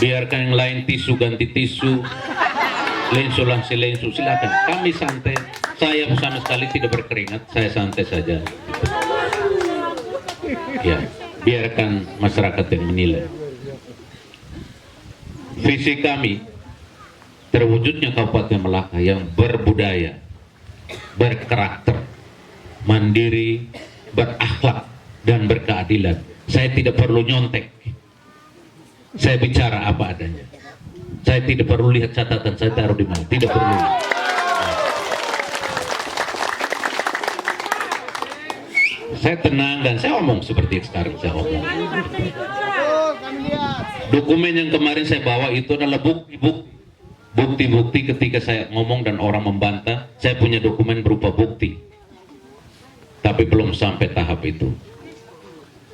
Biarkan yang lain tisu ganti tisu, lensu langsung lensu, silakan. Kami santai. Saya sama sekali tidak berkeringat, saya santai saja. Ya, biarkan masyarakat yang menilai. Visi kami terwujudnya Kabupaten Melaka yang berbudaya, berkarakter, mandiri, berakhlak, dan berkeadilan. Saya tidak perlu nyontek. Saya bicara apa adanya. Saya tidak perlu lihat catatan saya taruh di mana. Tidak perlu. Saya tenang dan saya omong seperti sekarang saya omong. Dokumen yang kemarin saya bawa itu adalah bukti-bukti ketika saya ngomong dan orang membantah. Saya punya dokumen berupa bukti. Tapi belum sampai tahap itu.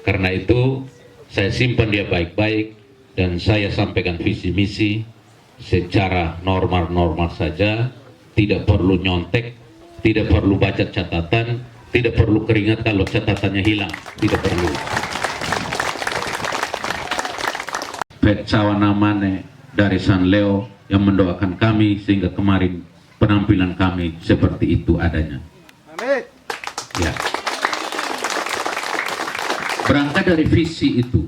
Karena itu saya simpan dia baik-baik dan saya sampaikan visi misi secara normal-normal saja, tidak perlu nyontek, tidak perlu baca catatan, tidak perlu keringat kalau catatannya hilang, tidak perlu. Petsawana Mane dari San Leo yang mendoakan kami sehingga kemarin penampilan kami seperti itu adanya. Amin. Ya. Berangkat dari visi itu,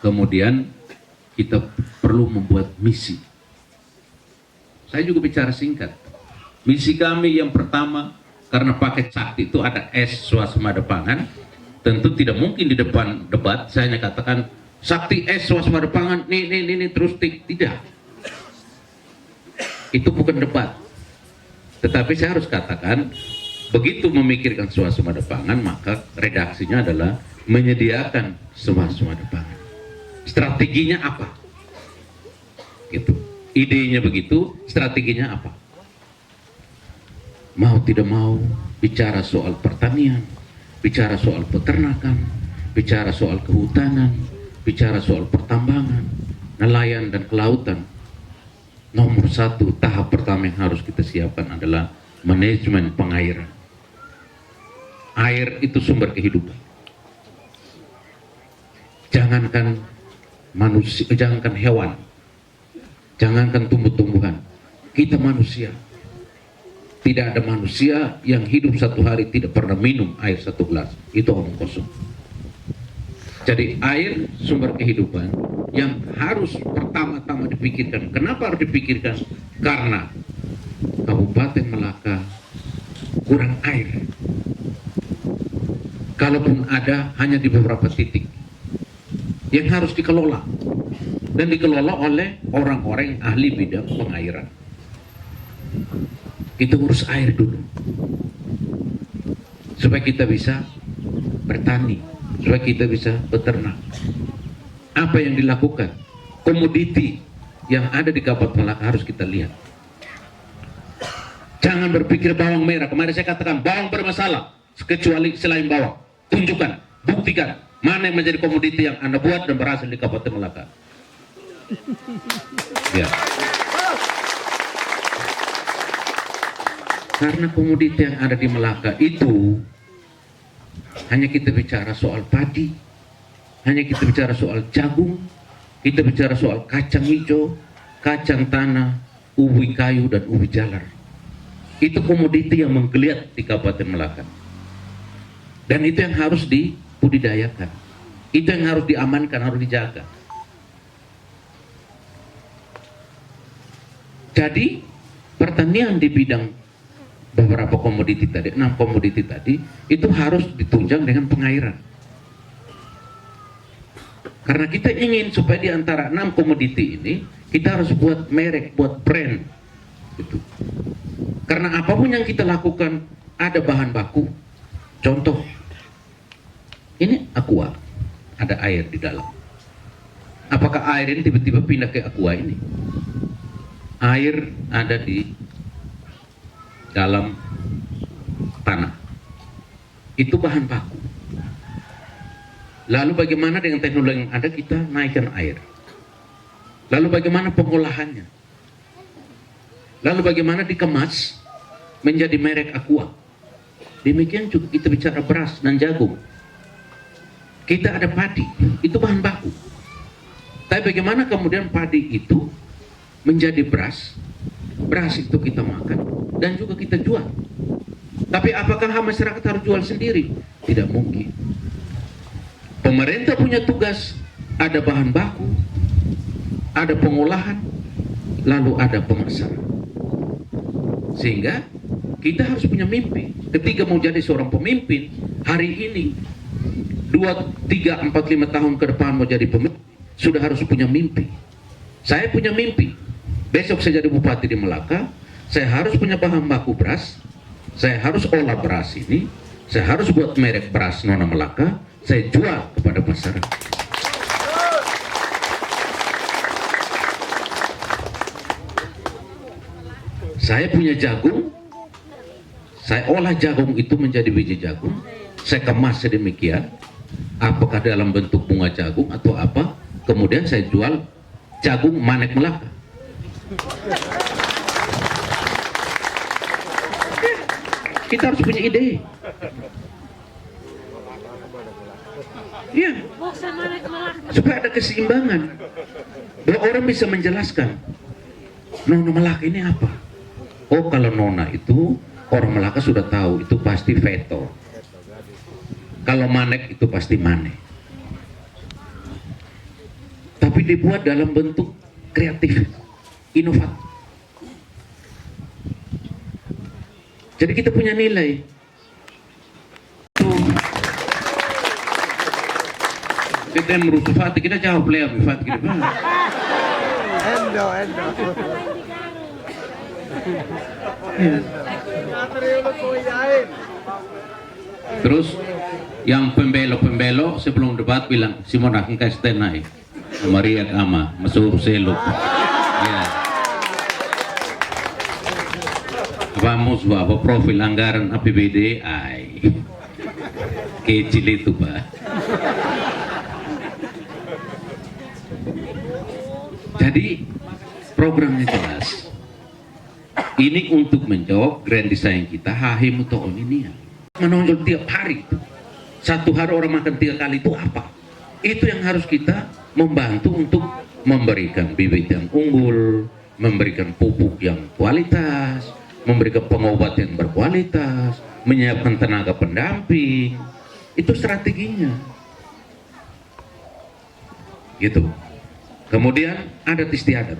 kemudian kita perlu membuat misi. Saya juga bicara singkat. Misi kami yang pertama, karena paket sakti itu ada S swasembada pangan, tentu tidak mungkin di depan debat saya hanya katakan sakti S swasembada pangan, ini terus tidak. Itu bukan debat. Tetapi saya harus katakan, begitu memikirkan swasembada pangan, maka redaksinya adalah menyediakan swasembada pangan. Strateginya apa? Gitu. Idenya begitu, strateginya apa? Mau tidak mau bicara soal pertanian, bicara soal peternakan, bicara soal kehutanan, bicara soal pertambangan, nelayan dan kelautan. Nomor satu, tahap pertama yang harus kita siapkan adalah manajemen pengairan. Air itu sumber kehidupan. Jangankan manusia, jangankan hewan, jangankan tumbuh-tumbuhan, kita manusia. Tidak ada manusia yang hidup satu hari tidak pernah minum air satu gelas. Itu omong kosong. Jadi air sumber kehidupan yang harus pertama-tama dipikirkan. Kenapa harus dipikirkan? Karena Kabupaten Melaka kurang air. Kalaupun ada, hanya di beberapa titik yang harus dikelola dan dikelola oleh orang-orang yang ahli bidang pengairan. Kita urus air dulu supaya kita bisa bertani, supaya kita bisa beternak. Apa yang dilakukan? Komoditi yang ada di Kabupaten Melaka harus kita lihat. Jangan berpikir bawang merah. Kemarin saya katakan bawang bermasalah, kecuali selain bawang. Tunjukkan, buktikan mana yang menjadi komoditi yang Anda buat dan berhasil di Kabupaten Melaka. Ya. Karena komoditi yang ada di Melaka itu hanya kita bicara soal padi, hanya kita bicara soal jagung, kita bicara soal kacang hijau, kacang tanah, ubi kayu dan ubi jalar. Itu komoditi yang menggeliat di Kabupaten Melaka. Dan itu yang harus dibudidayakan. Itu yang harus diamankan, harus dijaga. Jadi pertanian di bidang beberapa komoditi tadi, 6 komoditi tadi, itu harus ditunjang dengan pengairan. Karena kita ingin supaya di antara 6 komoditi ini, kita harus buat merek, buat brand. Gitu. Karena apapun yang kita lakukan, ada bahan baku. Contoh, ini aqua, ada air di dalam. Apakah air ini tiba-tiba pindah ke aqua ini? Air ada di dalam tanah. Itu bahan baku. Lalu bagaimana dengan teknologi yang ada, kita naikkan air. Lalu bagaimana pengolahannya? Lalu bagaimana dikemas menjadi merek aqua? Demikian juga kita bicara beras dan jagung. Kita ada padi, itu bahan baku. Tapi bagaimana kemudian padi itu menjadi beras, beras itu kita makan dan juga kita jual. Tapi apakah masyarakat harus jual sendiri? Tidak mungkin. Pemerintah punya tugas, ada bahan baku, ada pengolahan, lalu ada pemasaran. Sehingga kita harus punya mimpi. Ketika mau jadi seorang pemimpin, hari ini 2, 3, 4, 5 tahun ke depan mau jadi pemimpin, sudah harus punya mimpi. Saya punya mimpi. Besok saya jadi bupati di Melaka, saya harus punya bahan baku beras, saya harus olah beras ini, saya harus buat merek beras Nona Melaka, saya jual kepada masyarakat. Saya punya jagung, saya olah jagung itu menjadi biji jagung, saya kemas sedemikian, apakah dalam bentuk bunga jagung atau apa, kemudian saya jual jagung Manek Melaka. Kita harus punya ide. Iya, supaya ada keseimbangan, bahwa orang bisa menjelaskan Nona Melaka ini apa. Oh, kalau Nona itu orang Melaka sudah tahu itu pasti veto. Kalau Manek itu pasti Manek. Tapi dibuat dalam bentuk kreatif, inovatif. Jadi kita punya nilai. Kita merusuh Fatih, kita jawab lea Fatih kita. Endo. Terus yang pembelo sebelum debat bilang Simon akan kasih tenai Maria ama masuk selo. Ya. Vamos bawa profil anggaran APBD kecil itu Pak. Jadi programnya jelas. Ini untuk menjawab grand design kita Hahim atau Oninia. Menonjol tiap hari. Satu hari orang makan 3 kali itu apa? Itu yang harus kita membantu untuk memberikan bibit yang unggul, memberikan pupuk yang kualitas, memberikan pengobat yang berkualitas, menyiapkan tenaga pendamping. Itu strateginya. Gitu. Kemudian ada istiadat.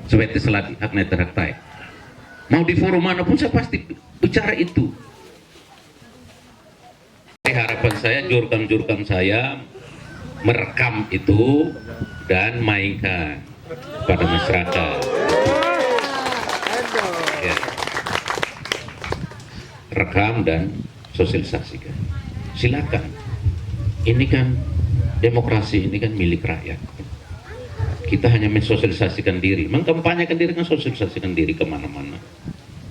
Seperti seladi hak neter hak taek. Mau di forum manapun saya pasti bicara itu. Harapan saya, jurkam-jurkam saya merekam itu dan mainkan pada masyarakat. Ya. Rekam dan sosialisasikan. Silakan. Ini kan demokrasi, ini kan milik rakyat. Kita hanya mensosialisasikan diri, mengkampanyekan diri, kan sosialisasikan diri kemana-mana.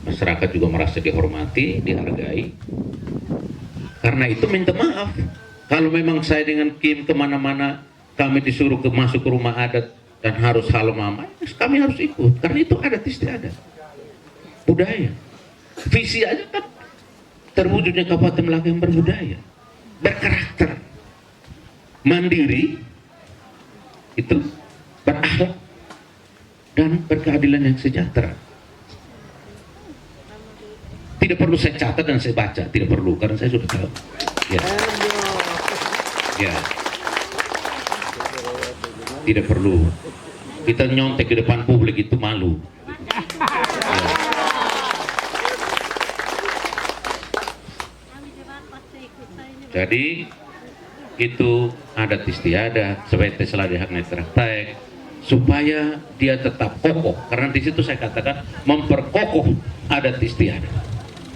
Masyarakat juga merasa dihormati, dihargai. Karena itu minta maaf. Kalau memang saya dengan Kim kemana-mana, kami disuruh masuk ke rumah adat dan harus halo mama, kami harus ikut. Karena itu adat istiadat, budaya. Visi aja kan terwujudnya Kabupaten Melaka yang berbudaya, berkarakter, mandiri, itu berakhlak dan berkeadilan yang sejahtera. Tidak perlu saya catat dan saya baca, tidak perlu karena saya sudah tahu. Ya. Ya. Tidak perlu. Kita nyontek di depan publik itu malu. Ya. Jadi itu adat istiadat, seperti seladi hak netra taek, supaya dia tetap kokoh. Karena di situ saya katakan memperkokoh adat istiadat,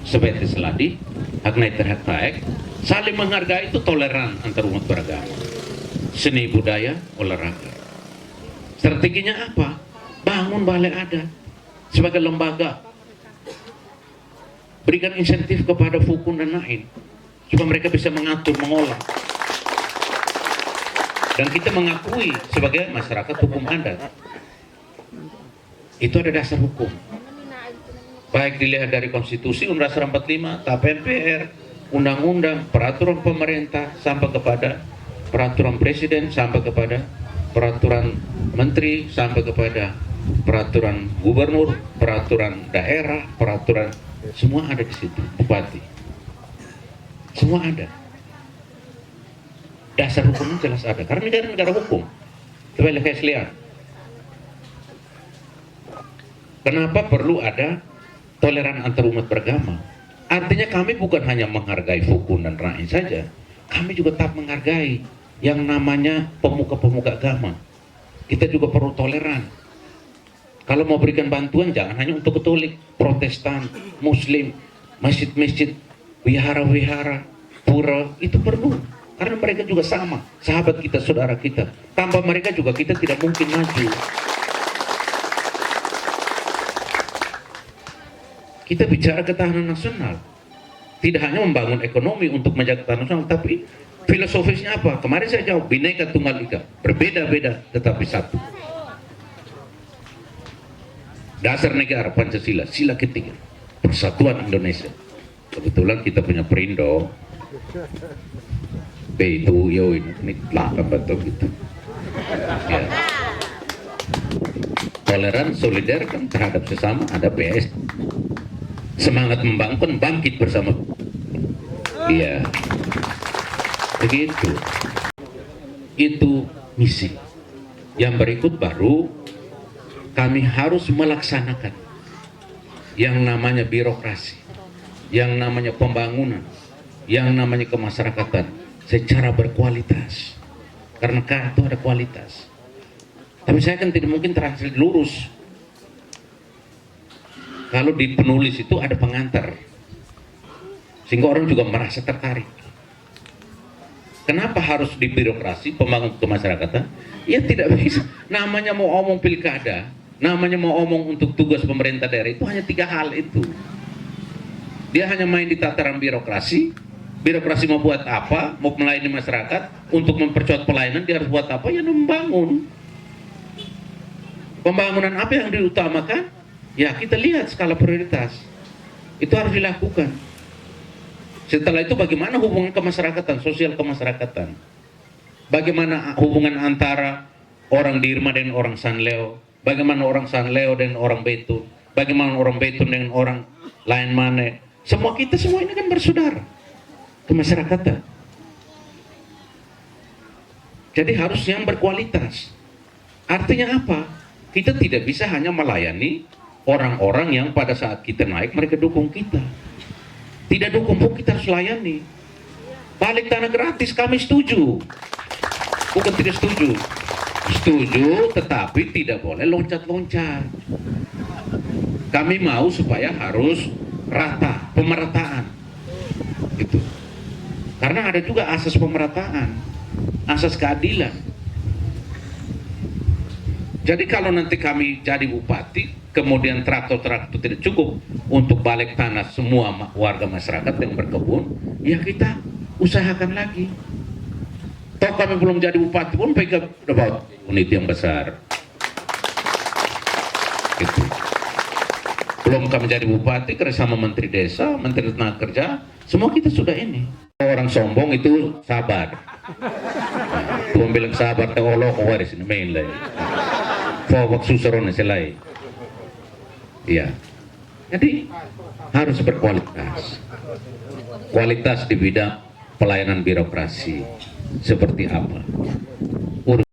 seperti seladi hak netra hak taek, saling menghargai, itu toleran antar umat beragama, seni budaya, olahraga. Strateginya apa? Bangun balai adat sebagai lembaga, berikan insentif kepada Fukun dan Nain supaya mereka bisa mengatur, mengolah. Dan kita mengakui sebagai masyarakat hukum adat. Itu ada dasar hukum. Baik dilihat dari konstitusi, Undang-Undang 45, TAP MPR, undang-undang, peraturan pemerintah, sampai kepada peraturan presiden, sampai kepada peraturan menteri sampai kepada peraturan gubernur, peraturan daerah, peraturan semua ada di situ, bupati. Semua ada. Dasar hukumnya jelas ada. Karena negara hukum. Coba lihat. Kenapa perlu ada toleran antar umat beragama? Artinya kami bukan hanya menghargai Fukun dan Rain saja, kami juga tetap menghargai yang namanya pemuka-pemuka agama. Kita juga perlu toleran. Kalau mau berikan bantuan jangan hanya untuk Katolik, Protestan, Muslim, masjid-masjid, wihara-wihara, pura, itu perlu. Karena mereka juga sama, sahabat kita, saudara kita. Tanpa mereka juga kita tidak mungkin maju. Kita bicara ketahanan nasional, tidak hanya membangun ekonomi untuk menjaga ketahanan nasional, tapi filosofisnya apa? Kemarin saya jawab, Bhinneka Tunggal Ika, berbeda-beda tetapi satu. Dasar negara Pancasila, sila ketiga, persatuan Indonesia. Kebetulan kita punya Perindo, B itu, yo ini belakang betul gitu. Ya. Toleran, solidar kan terhadap sesama, ada PS. Semangat membangun, bangkit bersama. Iya, begitu. Itu misi. Yang berikut baru kami harus melaksanakan yang namanya birokrasi, yang namanya pembangunan, yang namanya kemasyarakatan secara berkualitas. Karena itu ada kualitas. Tapi saya kan tidak mungkin translate lurus. Kalau di penulis itu ada pengantar, sehingga orang juga merasa tertarik. Kenapa harus di birokrasi, pembangun kemasyarakatan? Ya tidak bisa. Namanya mau omong pilkada, namanya mau omong untuk tugas pemerintah daerah, itu hanya 3 hal itu. Dia hanya main di tataran birokrasi. Birokrasi mau buat apa? Mau melayani masyarakat, untuk mempercepat pelayanan dia harus buat apa? Ya membangun. Pembangunan apa yang diutamakan? Ya kita lihat skala prioritas. Itu harus dilakukan. Setelah itu bagaimana hubungan kemasyarakatan, sosial kemasyarakatan. Bagaimana hubungan antara orang Dirma dan orang Sanleo. Bagaimana orang Sanleo dan orang Betun. Bagaimana orang Betun dengan orang lain mana. Semua kita semua ini kan bersaudara. Kemasyarakatan. Jadi harus yang berkualitas. Artinya apa? Kita tidak bisa hanya melayani orang-orang yang pada saat kita naik mereka dukung kita. Tidak dukung pun kita harus layani. Balik tanah gratis kami setuju. Bukan tidak setuju. Setuju tetapi tidak boleh loncat-loncat. Kami mau supaya harus rata, pemerataan. Gitu. Karena ada juga asas pemerataan, asas keadilan. Jadi kalau nanti kami jadi bupati, kemudian traktor-traktor tidak cukup untuk balik tanah semua warga masyarakat yang berkebun, ya kita usahakan lagi. Toh kami belum jadi bupati pun pegang unit yang besar. Gitu. Belum kami jadi bupati, kerjasama menteri desa, menteri tenaga kerja, semua kita sudah ini. Orang sombong itu sabar. Nah, Tuhan bilang sabar, Allah waris ini main lah. Fawak susaron selai. Iya. Jadi harus berkualitas. Kualitas di bidang pelayanan birokrasi seperti apa?